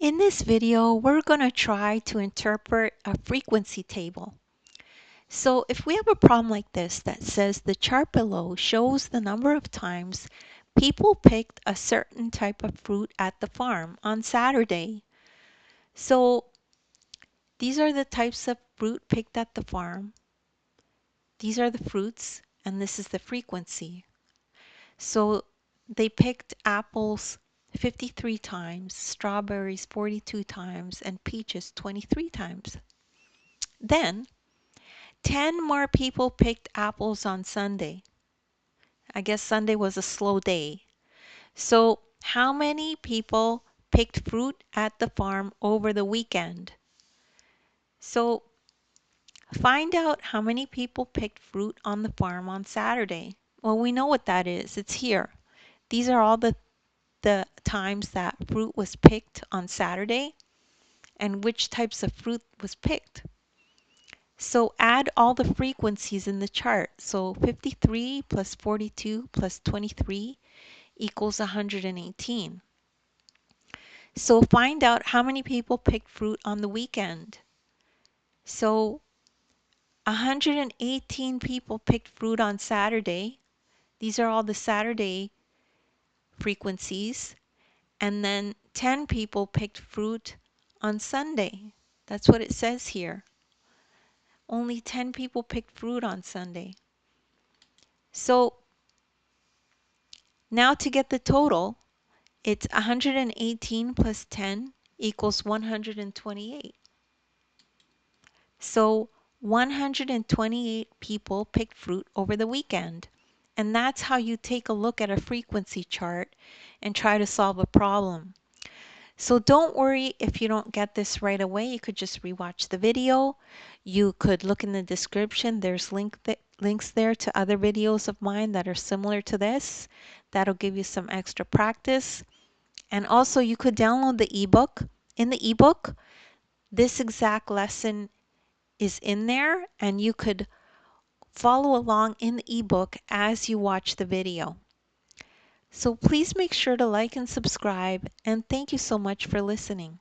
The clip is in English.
In this video, we're going to try to interpret a frequency table. So if we have a problem like this that says the chart below shows the number of times people picked a certain type of fruit at the farm on Saturday. So these are the types of fruit picked at the farm. These are the fruits, and this is the frequency. So they picked apples 53 times, strawberries 42 times, and peaches 23 times. Then 10 more people picked apples on Sunday. I guess Sunday was a slow day. So how many people picked fruit at the farm over the weekend? So find out how many people picked fruit on the farm on Saturday. Well, we know what that is. It's here. These are all the times that fruit was picked on Saturday and which types of fruit was picked. So add all the frequencies in the chart. So 53 plus 42 plus 23 equals 118. So find out how many people picked fruit on the weekend. So 118 people picked fruit on Saturday. These are all the Saturday frequencies. And then 10 people picked fruit on Sunday. That's what it says here. Only 10 people picked fruit on Sunday. So now to get the total, it's 118 plus 10 equals 128. So 128 people picked fruit over the weekend. And that's how you take a look at a frequency chart and try to solve a problem. So don't worry if you don't get this right away. You could just rewatch the video. You could look in the description. There's links there to other videos of mine that are similar to this. That'll give you some extra practice. And also you could download the ebook. In the ebook, this exact lesson is in there, and you could follow along in the ebook as you watch the video. So please make sure to like and subscribe, and thank you so much for listening.